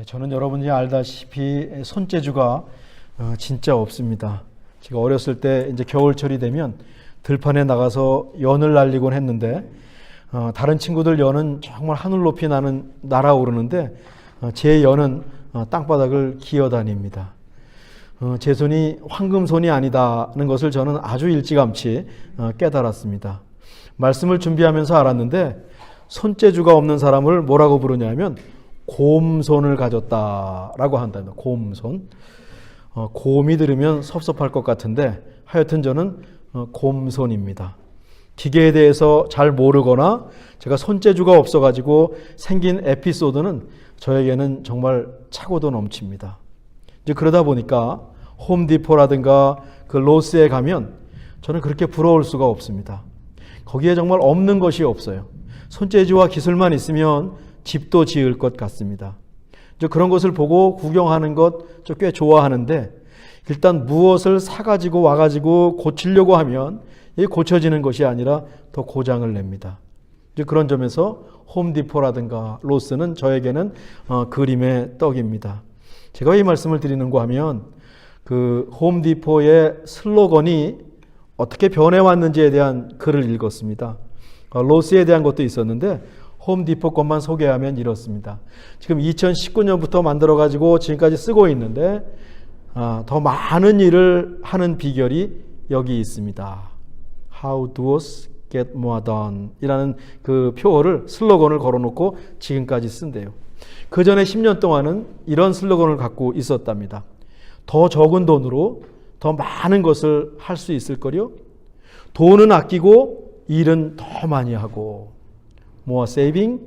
저는 여러분이 알다시피 손재주가 진짜 없습니다. 제가 어렸을 때 이제 겨울철이 되면 들판에 나가서 연을 날리곤 했는데 다른 친구들 연은 정말 하늘 높이 날아오르는데 제 연은 땅바닥을 기어다닙니다. 제 손이 황금손이 아니다는 것을 저는 아주 일찌감치 깨달았습니다. 말씀을 준비하면서 알았는데 손재주가 없는 사람을 뭐라고 부르냐면 곰손을 가졌다라고 한답니다. 곰손. 곰이 들으면 섭섭할 것 같은데 하여튼 저는 곰손입니다. 기계에 대해서 잘 모르거나 제가 손재주가 없어가지고 생긴 에피소드는 저에게는 정말 차고도 넘칩니다. 이제 그러다 보니까 홈디포라든가 그 로스에 가면 저는 그렇게 부러울 수가 없습니다. 거기에 정말 없는 것이 없어요. 손재주와 기술만 있으면 집도 지을 것 같습니다. 이제 그런 것을 보고 구경하는 것 저 꽤 좋아하는데 일단 무엇을 사가지고 와가지고 고치려고 하면 이게 고쳐지는 것이 아니라 더 고장을 냅니다. 이제 그런 점에서 홈디포라든가 로스는 저에게는 그림의 떡입니다. 제가 이 말씀을 드리는가 하면 그 홈디포의 슬로건이 어떻게 변해왔는지에 대한 글을 읽었습니다. 로스에 대한 것도 있었는데 홈디포 것만 소개하면 이렇습니다. 지금 2019년부터 만들어가지고 지금까지 쓰고 있는데 더 많은 일을 하는 비결이 여기 있습니다. How doers get more done 이라는 그 표어를 슬로건을 걸어놓고 지금까지 쓴대요. 그 전에 10년 동안은 이런 슬로건을 갖고 있었답니다. 더 적은 돈으로 더 많은 것을 할 수 있을 거요. 돈은 아끼고 일은 더 많이 하고 More saving,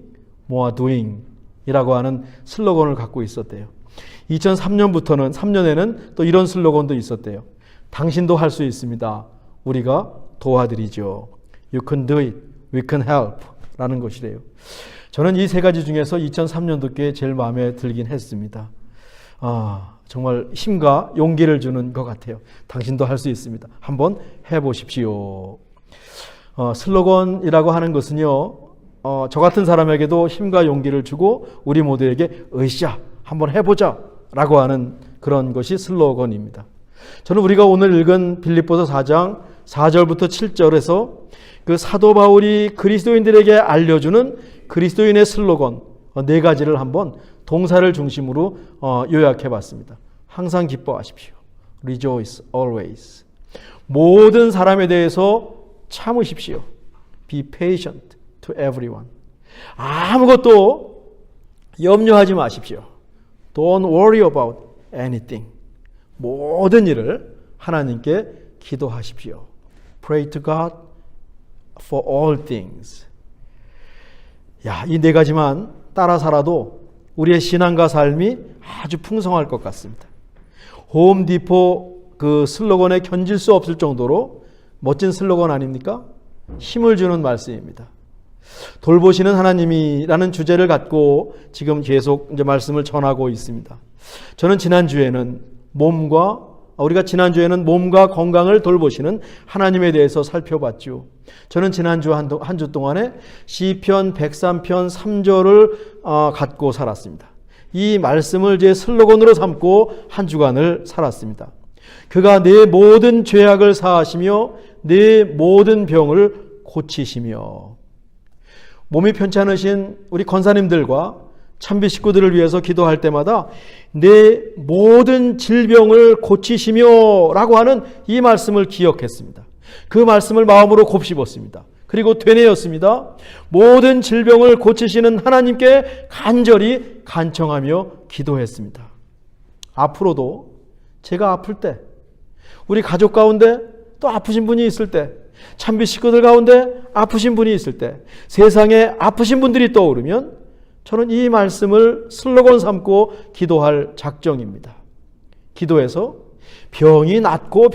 more doing 이라고 하는 슬로건을 갖고 있었대요. 2003년부터는 3년에는 또 이런 슬로건도 있었대요. 당신도 할 수 있습니다. 우리가 도와드리죠. You can do it. We can help 라는 것이래요. 저는 이 세 가지 중에서 2003년도께 제일 마음에 들긴 했습니다. 정말 힘과 용기를 주는 것 같아요. 당신도 할 수 있습니다. 한번 해보십시오. 슬로건이라고 하는 것은요, 저 같은 사람에게도 힘과 용기를 주고 우리 모두에게 으쌰 한번 해보자 라고 하는 그런 것이 슬로건입니다. 저는 우리가 오늘 읽은 빌립보서 4장 4절부터 7절에서 그 사도 바울이 그리스도인들에게 알려주는 그리스도인의 슬로건 네 가지를 한번 동사를 중심으로 요약해 봤습니다. 항상 기뻐하십시오. Rejoice always. 모든 사람에 대해서 참으십시오. Be patient to everyone. 아무것도 염려하지 마십시오. Don't worry about anything. 모든 일을 하나님께 기도하십시오. Pray to God for all things. 이 네 가지만 따라 살아도 우리의 신앙과 삶이 아주 풍성할 것 같습니다. 홈디포 그 슬로건에 견질 수 없을 정도로 멋진 슬로건 아닙니까? 힘을 주는 말씀입니다. 돌보시는 하나님이라는 주제를 갖고 지금 계속 이제 말씀을 전하고 있습니다. 저는 우리가 지난주에는 몸과 건강을 돌보시는 하나님에 대해서 살펴봤죠. 저는 지난주 한 주 동안에 시편 103편 3절을 갖고 살았습니다. 이 말씀을 제 슬로건으로 삼고 한 주간을 살았습니다. 그가 내 모든 죄악을 사하시며 내 모든 병을 고치시며. 몸이 편찮으신 우리 권사님들과 참비 식구들을 위해서 기도할 때마다 내 모든 질병을 고치시며 라고 하는 이 말씀을 기억했습니다. 그 말씀을 마음으로 곱씹었습니다. 그리고 되뇌었습니다. 모든 질병을 고치시는 하나님께 간절히 간청하며 기도했습니다. 앞으로도 제가 아플 때, 우리 가족 가운데 또 아프신 분이 있을 때, 참비 식구들 가운데 아프신 분이 있을 때, 세상에 아프신 분들이 떠오르면 저는 이 말씀을 슬로건 삼고 기도할 작정입니다. 기도해서 병이 낫고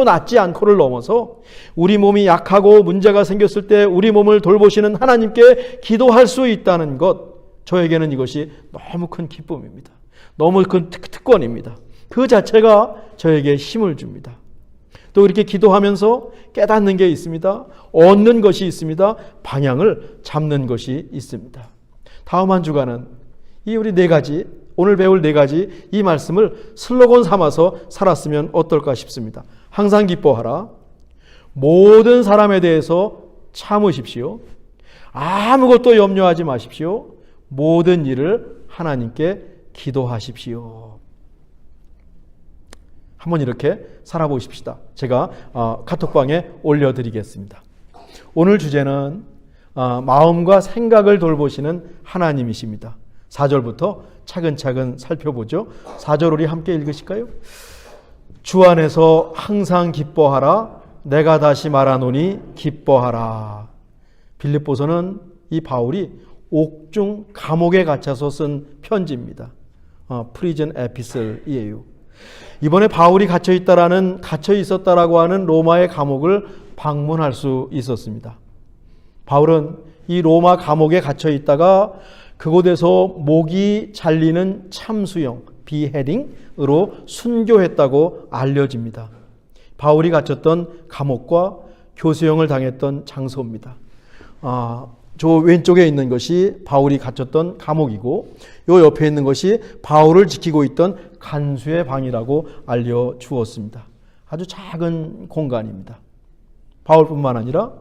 낫지 않고를 넘어서 우리 몸이 약하고 문제가 생겼을 때 우리 몸을 돌보시는 하나님께 기도할 수 있다는 것, 저에게는 이것이 너무 큰 기쁨입니다. 너무 큰 특권입니다. 그 자체가 저에게 힘을 줍니다. 또 이렇게 기도하면서 깨닫는 게 있습니다. 얻는 것이 있습니다. 방향을 잡는 것이 있습니다. 다음 한 주간은 이 우리 네 가지, 오늘 배울 네 가지 이 말씀을 슬로건 삼아서 살았으면 어떨까 싶습니다. 항상 기뻐하라. 모든 사람에 대해서 참으십시오. 아무것도 염려하지 마십시오. 모든 일을 하나님께 기도하십시오. 한번 이렇게 살아보십시다. 제가 카톡방에 올려드리겠습니다. 오늘 주제는 마음과 생각을 돌보시는 하나님이십니다. 4절부터 차근차근 살펴보죠. 4절 우리 함께 읽으실까요? 주 안에서 항상 기뻐하라. 내가 다시 말하노니 기뻐하라. 빌립보서는 이 바울이 옥중 감옥에 갇혀서 쓴 편지입니다. 프리즌 에피슬이에요. 이번에 바울이 갇혀 있었다라고 하는 로마의 감옥을 방문할 수 있었습니다. 바울은 이 로마 감옥에 갇혀 있다가 그곳에서 목이 잘리는 참수형, 비헤딩으로 순교했다고 알려집니다. 바울이 갇혔던 감옥과 교수형을 당했던 장소입니다. 저 왼쪽에 있는 것이 바울이 갇혔던 감옥이고 요 옆에 있는 것이 바울을 지키고 있던 간수의 방이라고 알려주었습니다. 아주 작은 공간입니다. 바울뿐만 아니라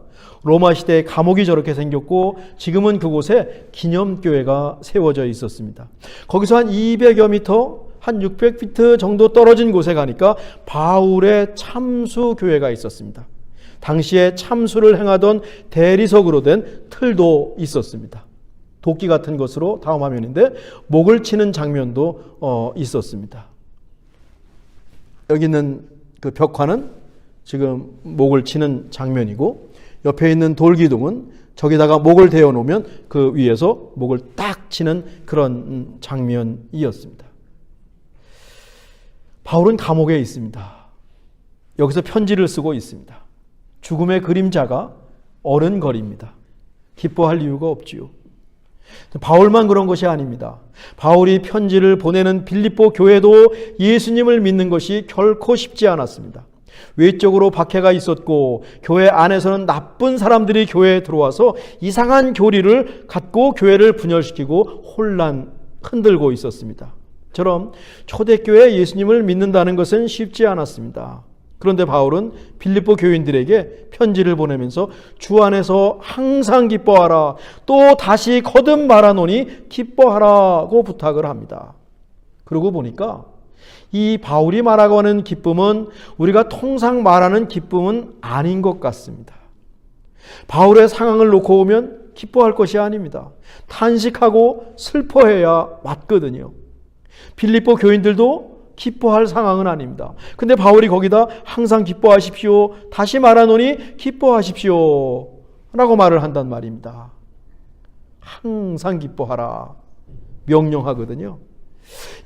로마 시대의 감옥이 저렇게 생겼고 지금은 그곳에 기념교회가 세워져 있었습니다. 거기서 한 200여 미터, 한 600피트 정도 떨어진 곳에 가니까 바울의 참수교회가 있었습니다. 당시에 참수를 행하던 대리석으로 된 틀도 있었습니다. 도끼 같은 것으로 다음 화면인데 목을 치는 장면도 있었습니다. 여기 있는 그 벽화는 지금 목을 치는 장면이고 옆에 있는 돌기둥은 저기다가 목을 대어 놓으면 그 위에서 목을 딱 치는 그런 장면이었습니다. 바울은 감옥에 있습니다. 여기서 편지를 쓰고 있습니다. 죽음의 그림자가 어른거립니다. 기뻐할 이유가 없지요. 바울만 그런 것이 아닙니다. 바울이 편지를 보내는 빌립보 교회도 예수님을 믿는 것이 결코 쉽지 않았습니다. 외적으로 박해가 있었고 교회 안에서는 나쁜 사람들이 교회에 들어와서 이상한 교리를 갖고 교회를 분열시키고 흔들고 있었습니다. 처럼 초대교회 예수님을 믿는다는 것은 쉽지 않았습니다. 그런데 바울은 빌립보 교인들에게 편지를 보내면서 주 안에서 항상 기뻐하라. 또 다시 거듭 말하노니 기뻐하라고 부탁을 합니다. 그러고 보니까 이 바울이 말하고 하는 기쁨은 우리가 통상 말하는 기쁨은 아닌 것 같습니다. 바울의 상황을 놓고 보면 기뻐할 것이 아닙니다. 탄식하고 슬퍼해야 맞거든요. 빌립보 교인들도 기뻐할 상황은 아닙니다. 근데 바울이 거기다 항상 기뻐하십시오. 다시 말하노니 기뻐하십시오. 라고 말을 한단 말입니다. 항상 기뻐하라. 명령하거든요.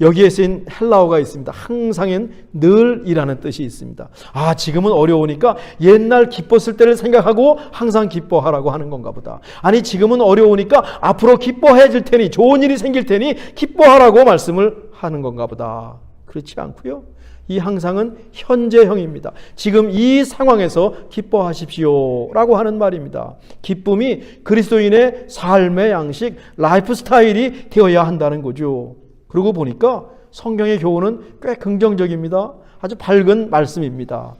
여기에 쓰인 헬라어가 있습니다. 항상엔 늘이라는 뜻이 있습니다. 지금은 어려우니까 옛날 기뻤을 때를 생각하고 항상 기뻐하라고 하는 건가 보다. 아니 지금은 어려우니까 앞으로 기뻐해질 테니 좋은 일이 생길 테니 기뻐하라고 말씀을 하는 건가 보다. 그렇지 않고요. 이 항상은 현재형입니다. 지금 이 상황에서 기뻐하십시오 라고 하는 말입니다. 기쁨이 그리스도인의 삶의 양식, 라이프 스타일이 되어야 한다는 거죠. 그러고 보니까 성경의 교훈은 꽤 긍정적입니다. 아주 밝은 말씀입니다.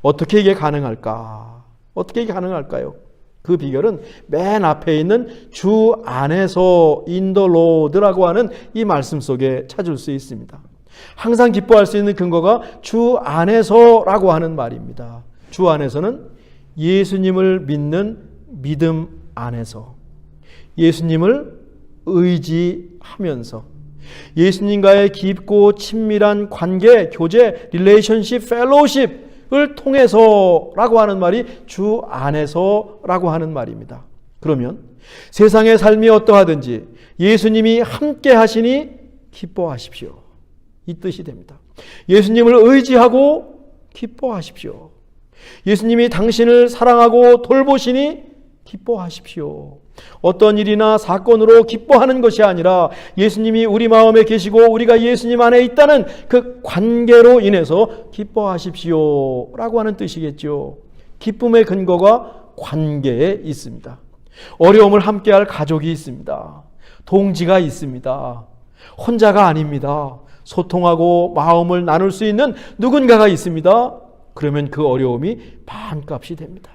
어떻게 이게 가능할까? 어떻게 이게 가능할까요? 그 비결은 맨 앞에 있는 주 안에서 in the Lord라고 하는 이 말씀 속에 찾을 수 있습니다. 항상 기뻐할 수 있는 근거가 주 안에서라고 하는 말입니다. 주 안에서는 예수님을 믿는 믿음 안에서, 예수님을 의지하면서, 예수님과의 깊고 친밀한 관계, 교제, 릴레이션십, 펠로우십을 통해서라고 하는 말이 주 안에서라고 하는 말입니다. 그러면 세상의 삶이 어떠하든지 예수님이 함께 하시니 기뻐하십시오. 이 뜻이 됩니다. 예수님을 의지하고 기뻐하십시오. 예수님이 당신을 사랑하고 돌보시니 기뻐하십시오. 어떤 일이나 사건으로 기뻐하는 것이 아니라 예수님이 우리 마음에 계시고 우리가 예수님 안에 있다는 그 관계로 인해서 기뻐하십시오 라고 하는 뜻이겠죠. 기쁨의 근거가 관계에 있습니다. 어려움을 함께할 가족이 있습니다. 동지가 있습니다. 혼자가 아닙니다. 소통하고 마음을 나눌 수 있는 누군가가 있습니다. 그러면 그 어려움이 반값이 됩니다.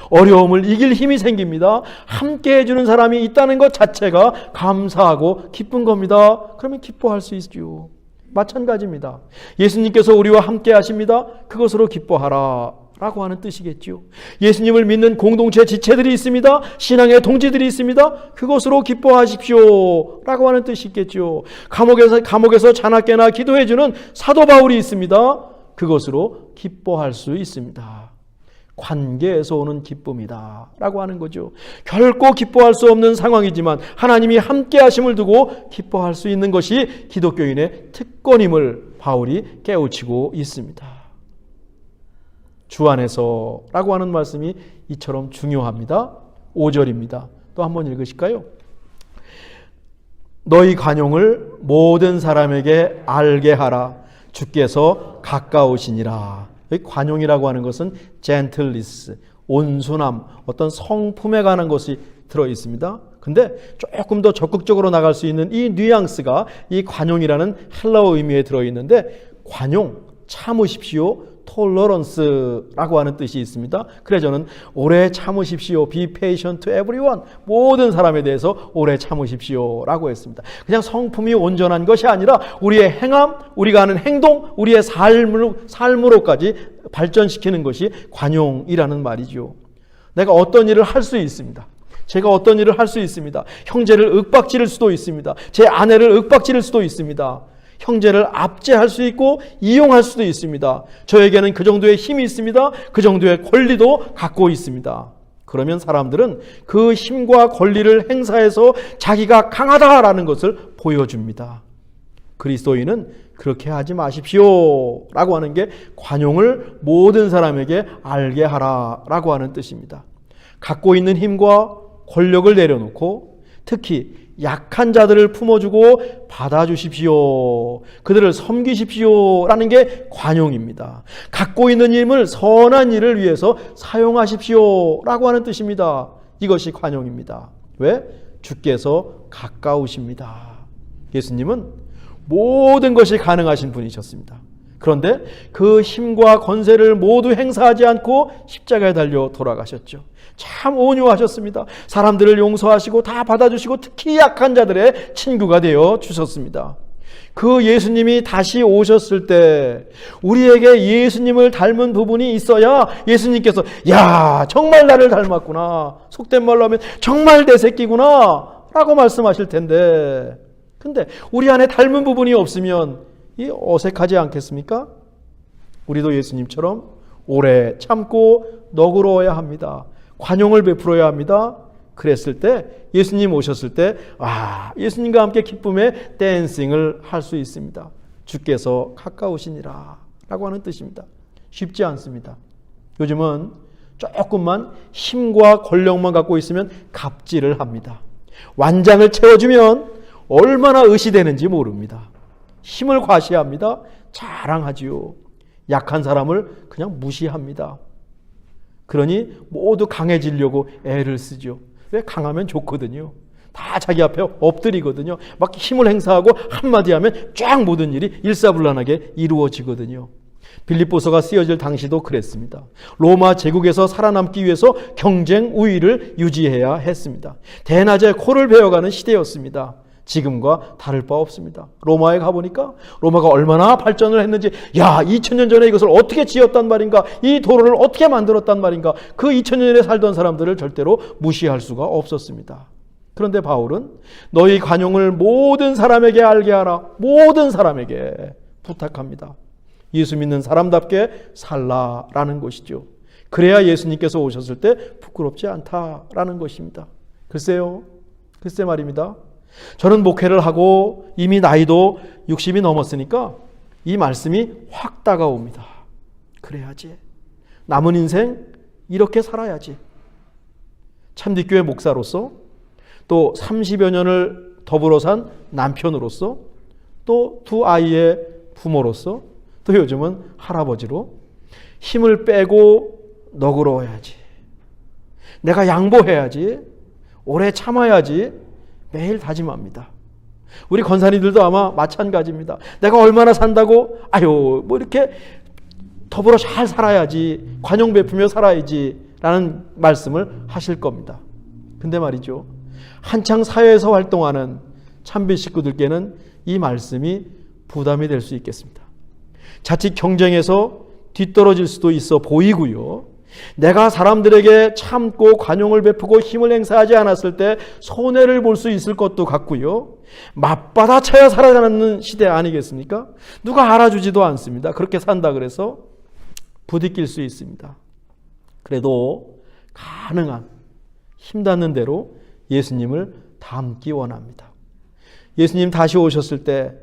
어려움을 이길 힘이 생깁니다. 함께 해주는 사람이 있다는 것 자체가 감사하고 기쁜 겁니다. 그러면 기뻐할 수 있죠. 마찬가지입니다. 예수님께서 우리와 함께 하십니다. 그것으로 기뻐하라 라고 하는 뜻이겠죠. 예수님을 믿는 공동체 지체들이 있습니다. 신앙의 동지들이 있습니다. 그것으로 기뻐하십시오 라고 하는 뜻이 있겠죠. 감옥에서 자나깨나 기도해주는 사도 바울이 있습니다. 그것으로 기뻐할 수 있습니다. 관계에서 오는 기쁨이다 라고 하는 거죠. 결코 기뻐할 수 없는 상황이지만 하나님이 함께 하심을 두고 기뻐할 수 있는 것이 기독교인의 특권임을 바울이 깨우치고 있습니다. 주 안에서 라고 하는 말씀이 이처럼 중요합니다. 5절입니다. 또 한번 읽으실까요? 너희 관용을 모든 사람에게 알게 하라. 주께서 가까우시니라. 여기 관용이라고 하는 것은 gentleness, 온순함, 어떤 성품에 관한 것이 들어있습니다. 근데 조금 더 적극적으로 나갈 수 있는 이 뉘앙스가 이 관용이라는 헬라어 의미에 들어있는데, 관용, 참으십시오, tolerance라고 하는 뜻이 있습니다. 그래서 저는 오래 참으십시오, be patient to everyone, 모든 사람에 대해서 오래 참으십시오 라고 했습니다. 그냥 성품이 온전한 것이 아니라 우리의 행함, 우리가 하는 행동, 우리의 삶으로까지 발전시키는 것이 관용이라는 말이죠. 내가 어떤 일을 할 수 있습니다. 제가 어떤 일을 할 수 있습니다. 형제를 윽박지를 수도 있습니다. 제 아내를 윽박지를 수도 있습니다. 형제를 압제할 수 있고 이용할 수도 있습니다. 저에게는 그 정도의 힘이 있습니다. 그 정도의 권리도 갖고 있습니다. 그러면 사람들은 그 힘과 권리를 행사해서 자기가 강하다라는 것을 보여줍니다. 그리스도인은 그렇게 하지 마십시오 라고 하는 게 관용을 모든 사람에게 알게 하라 라고 하는 뜻입니다. 갖고 있는 힘과 권력을 내려놓고 특히 약한 자들을 품어주고 받아주십시오. 그들을 섬기십시오 라는 게 관용입니다. 갖고 있는 힘을 선한 일을 위해서 사용하십시오 라고 하는 뜻입니다. 이것이 관용입니다. 왜? 주께서 가까우십니다. 예수님은 모든 것이 가능하신 분이셨습니다. 그런데 그 힘과 권세를 모두 행사하지 않고 십자가에 달려 돌아가셨죠. 참 온유하셨습니다. 사람들을 용서하시고 다 받아주시고 특히 약한 자들의 친구가 되어 주셨습니다. 그 예수님이 다시 오셨을 때 우리에게 예수님을 닮은 부분이 있어야 예수님께서 야 정말 나를 닮았구나, 속된 말로 하면 정말 내 새끼구나 라고 말씀하실 텐데, 근데 우리 안에 닮은 부분이 없으면 이 어색하지 않겠습니까? 우리도 예수님처럼 오래 참고 너그러워야 합니다. 관용을 베풀어야 합니다. 그랬을 때 예수님 오셨을 때 예수님과 함께 기쁨의 댄싱을 할 수 있습니다. 주께서 가까우시니라 라고 하는 뜻입니다. 쉽지 않습니다. 요즘은 조금만 힘과 권력만 갖고 있으면 갑질을 합니다. 완장을 채워주면 얼마나 의시되는지 모릅니다. 힘을 과시합니다. 자랑하지요. 약한 사람을 그냥 무시합니다. 그러니 모두 강해지려고 애를 쓰죠. 왜? 강하면 좋거든요. 다 자기 앞에 엎드리거든요. 막 힘을 행사하고 한마디 하면 쫙 모든 일이 일사불란하게 이루어지거든요. 빌립보서가 쓰여질 당시도 그랬습니다. 로마 제국에서 살아남기 위해서 경쟁 우위를 유지해야 했습니다. 대낮에 코를 베어가는 시대였습니다. 지금과 다를 바 없습니다. 로마에 가보니까 로마가 얼마나 발전을 했는지, 2000년 전에 이것을 어떻게 지었단 말인가, 이 도로를 어떻게 만들었단 말인가, 그 2000년에 살던 사람들을 절대로 무시할 수가 없었습니다. 그런데 바울은 너희 관용을 모든 사람에게 알게 하라, 모든 사람에게 부탁합니다. 예수 믿는 사람답게 살라라는 것이죠. 그래야 예수님께서 오셨을 때 부끄럽지 않다라는 것입니다. 글쎄 말입니다. 저는 목회를 하고 이미 나이도 60이 넘었으니까 이 말씀이 확 다가옵니다. 그래야지. 남은 인생 이렇게 살아야지. 참빛교회 목사로서, 또 30여 년을 더불어 산 남편으로서, 또 두 아이의 부모로서, 또 요즘은 할아버지로 힘을 빼고 너그러워야지. 내가 양보해야지. 오래 참아야지. 매일 다짐합니다. 우리 권사님들도 아마 마찬가지입니다. 내가 얼마나 산다고? 아유, 뭐 이렇게 더불어 잘 살아야지, 관용 베푸며 살아야지 라는 말씀을 하실 겁니다. 근데 말이죠, 한창 사회에서 활동하는 참비 식구들께는 이 말씀이 부담이 될 수 있겠습니다. 자칫 경쟁에서 뒤떨어질 수도 있어 보이고요. 내가 사람들에게 참고 관용을 베푸고 힘을 행사하지 않았을 때 손해를 볼 수 있을 것도 같고요. 맞받아쳐야 살아가는 시대 아니겠습니까? 누가 알아주지도 않습니다. 그렇게 산다 그래서 부딪힐 수 있습니다. 그래도 가능한 힘닿는 대로 예수님을 닮기 원합니다. 예수님 다시 오셨을 때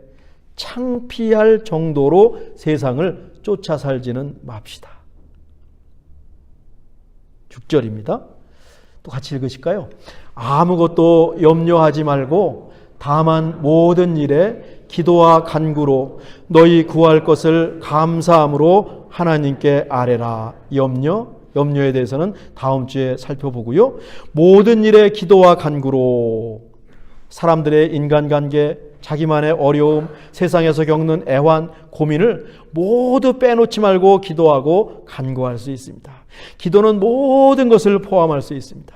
창피할 정도로 세상을 쫓아 살지는 맙시다. 6절입니다. 또 같이 읽으실까요? 아무것도 염려하지 말고 다만 모든 일에 기도와 간구로 너희 구할 것을 감사함으로 하나님께 아뢰라. 염려에 대해서는 다음 주에 살펴보고요. 모든 일에 기도와 간구로 사람들의 인간관계, 자기만의 어려움, 세상에서 겪는 애환, 고민을 모두 빼놓지 말고 기도하고 간구할 수 있습니다. 기도는 모든 것을 포함할 수 있습니다.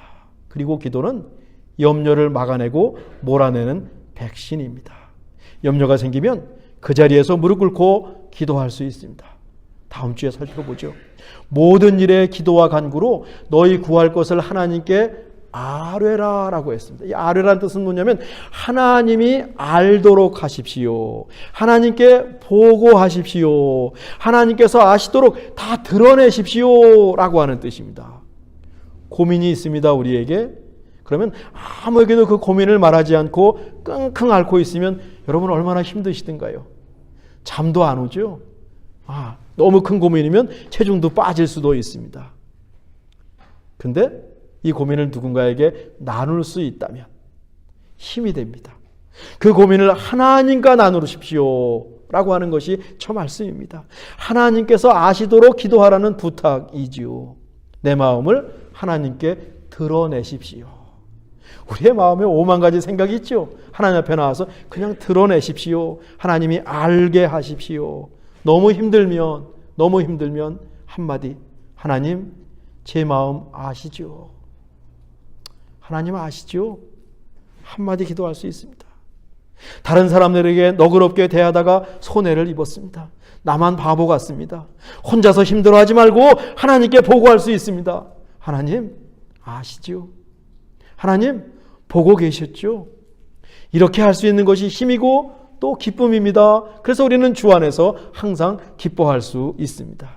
그리고 기도는 염려를 막아내고 몰아내는 백신입니다. 염려가 생기면 그 자리에서 무릎 꿇고 기도할 수 있습니다. 다음 주에 살펴보죠. 모든 일에 기도와 간구로 너희 구할 것을 하나님께 아뢰라라고 했습니다. 이 아뢰라는 뜻은 뭐냐면 하나님이 알도록 하십시오. 하나님께 보고하십시오. 하나님께서 아시도록 다 드러내십시오 라고 하는 뜻입니다. 고민이 있습니다, 우리에게. 그러면 아무에게도 그 고민을 말하지 않고 끙끙 앓고 있으면 여러분 얼마나 힘드시던가요? 잠도 안 오죠? 너무 큰 고민이면 체중도 빠질 수도 있습니다. 근데 이 고민을 누군가에게 나눌 수 있다면 힘이 됩니다. 그 고민을 하나님과 나누십시오 라고 하는 것이 저 말씀입니다. 하나님께서 아시도록 기도하라는 부탁이지요. 내 마음을 하나님께 드러내십시오. 우리의 마음에 5만 가지 생각이 있죠. 하나님 앞에 나와서 그냥 드러내십시오. 하나님이 알게 하십시오. 너무 힘들면 한마디, 하나님 제 마음 아시죠? 하나님 아시죠? 한마디 기도할 수 있습니다. 다른 사람들에게 너그럽게 대하다가 손해를 입었습니다. 나만 바보 같습니다. 혼자서 힘들어하지 말고 하나님께 보고할 수 있습니다. 하나님 아시죠? 하나님 보고 계셨죠? 이렇게 할 수 있는 것이 힘이고 또 기쁨입니다. 그래서 우리는 주 안에서 항상 기뻐할 수 있습니다.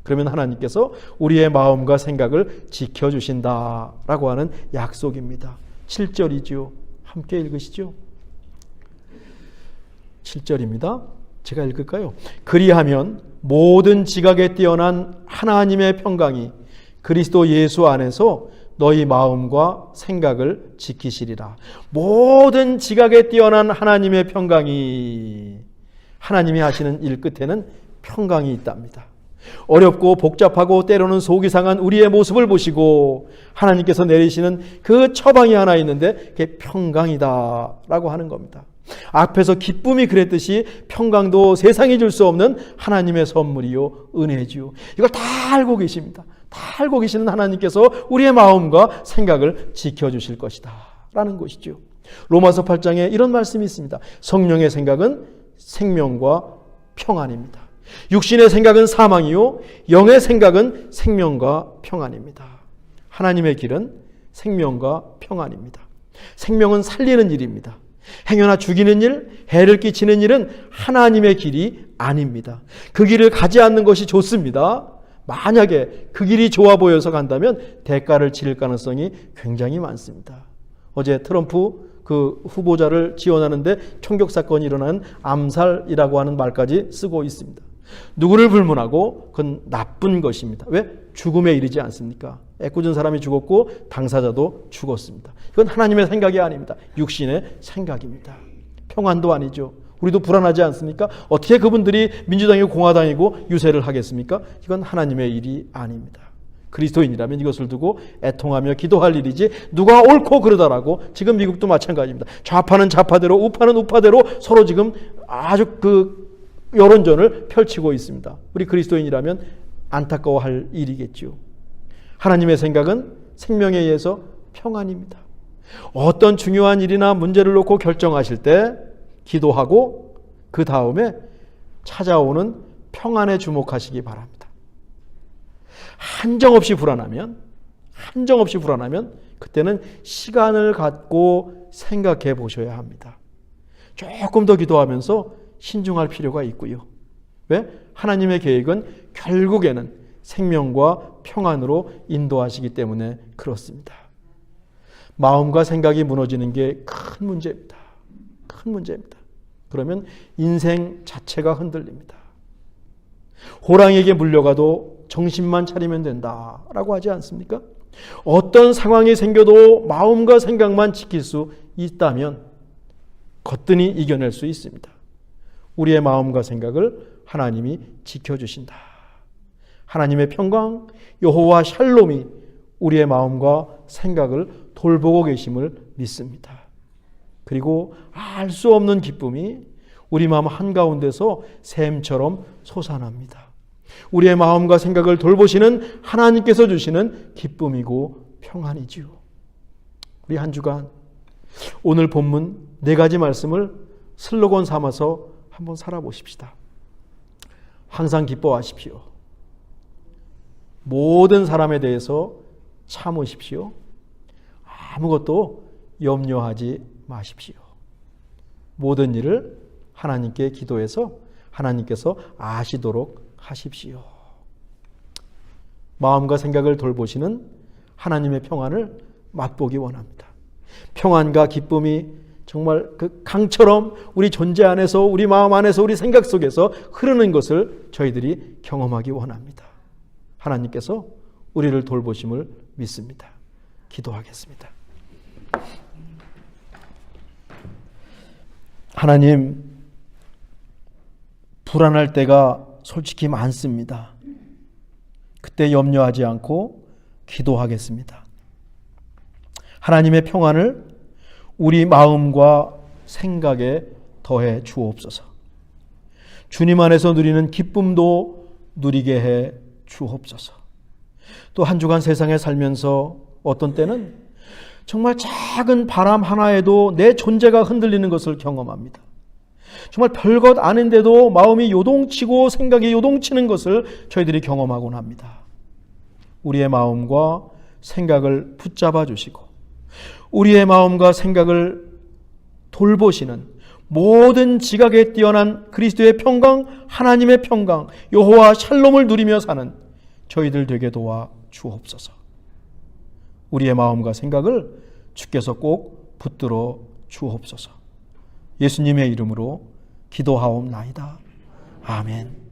그러면 하나님께서 우리의 마음과 생각을 지켜주신다라고 하는 약속입니다. 7절이죠. 함께 읽으시죠. 7절입니다. 제가 읽을까요? 그리하면 모든 지각에 뛰어난 하나님의 평강이 그리스도 예수 안에서 너희 마음과 생각을 지키시리라. 모든 지각에 뛰어난 하나님의 평강이, 하나님이 하시는 일 끝에는 평강이 있답니다. 어렵고 복잡하고 때로는 속이 상한 우리의 모습을 보시고 하나님께서 내리시는 그 처방이 하나 있는데 그게 평강이다라고 하는 겁니다. 앞에서 기쁨이 그랬듯이 평강도 세상이 줄 수 없는 하나님의 선물이요 은혜지요. 이걸 다 알고 계십니다. 다 알고 계시는 하나님께서 우리의 마음과 생각을 지켜주실 것이다 라는 것이죠. 로마서 8장에 이런 말씀이 있습니다. 성령의 생각은 생명과 평안입니다. 육신의 생각은 사망이요 영의 생각은 생명과 평안입니다. 하나님의 길은 생명과 평안입니다. 생명은 살리는 일입니다. 행여나 죽이는 일, 해를 끼치는 일은 하나님의 길이 아닙니다. 그 길을 가지 않는 것이 좋습니다. 만약에 그 길이 좋아 보여서 간다면 대가를 치를 가능성이 굉장히 많습니다. 어제 트럼프 그 후보자를 지원하는데 총격 사건이 일어난 암살이라고 하는 말까지 쓰고 있습니다. 누구를 불문하고 그건 나쁜 것입니다. 왜? 죽음에 이르지 않습니까? 애꿎은 사람이 죽었고 당사자도 죽었습니다. 이건 하나님의 생각이 아닙니다. 육신의 생각입니다. 평안도 아니죠. 우리도 불안하지 않습니까? 어떻게 그분들이 민주당이고 공화당이고 유세를 하겠습니까? 이건 하나님의 일이 아닙니다. 그리스도인이라면 이것을 두고 애통하며 기도할 일이지 누가 옳고 그르다라고. 지금 미국도 마찬가지입니다. 좌파는 좌파대로 우파는 우파대로 서로 지금 아주 여론전을 펼치고 있습니다. 우리 그리스도인이라면 안타까워할 일이겠죠. 하나님의 생각은 생명에 의해서 평안입니다. 어떤 중요한 일이나 문제를 놓고 결정하실 때 기도하고 그 다음에 찾아오는 평안에 주목하시기 바랍니다. 한정없이 불안하면 그때는 시간을 갖고 생각해 보셔야 합니다. 조금 더 기도하면서 신중할 필요가 있고요. 왜? 하나님의 계획은 결국에는 생명과 평안으로 인도하시기 때문에 그렇습니다. 마음과 생각이 무너지는 게 큰 문제입니다. 큰 문제입니다. 그러면 인생 자체가 흔들립니다. 호랑이에게 물려가도 정신만 차리면 된다라고 하지 않습니까? 어떤 상황이 생겨도 마음과 생각만 지킬 수 있다면 거뜬히 이겨낼 수 있습니다. 우리의 마음과 생각을 하나님이 지켜주신다. 하나님의 평강, 여호와 샬롬이 우리의 마음과 생각을 돌보고 계심을 믿습니다. 그리고 알 수 없는 기쁨이 우리 마음 한가운데서 샘처럼 솟아납니다. 우리의 마음과 생각을 돌보시는 하나님께서 주시는 기쁨이고 평안이지요. 우리 한 주간 오늘 본문 4가지 말씀을 슬로건 삼아서 한번 살아보십시다. 항상 기뻐하십시오. 모든 사람에 대해서 참으십시오. 아무것도 염려하지 마십시오. 모든 일을 하나님께 기도해서 하나님께서 아시도록 하십시오. 마음과 생각을 돌보시는 하나님의 평안을 맛보기 원합니다. 평안과 기쁨이 정말 그 강처럼 우리 존재 안에서, 우리 마음 안에서, 우리 생각 속에서 흐르는 것을 저희들이 경험하기 원합니다. 하나님께서 우리를 돌보심을 믿습니다. 기도하겠습니다. 하나님, 불안할 때가 솔직히 많습니다. 그때 염려하지 않고 기도하겠습니다. 하나님의 평안을 우리 마음과 생각에 더해 주옵소서. 주님 안에서 누리는 기쁨도 누리게 해 주옵소서. 또 한 주간 세상에 살면서 어떤 때는 정말 작은 바람 하나에도 내 존재가 흔들리는 것을 경험합니다. 정말 별것 아닌데도 마음이 요동치고 생각이 요동치는 것을 저희들이 경험하곤 합니다. 우리의 마음과 생각을 붙잡아 주시고 우리의 마음과 생각을 돌보시는 모든 지각에 뛰어난 그리스도의 평강, 하나님의 평강, 여호와 샬롬을 누리며 사는 저희들 되게 도와 주옵소서. 우리의 마음과 생각을 주께서 꼭 붙들어 주옵소서. 예수님의 이름으로 기도하옵나이다. 아멘.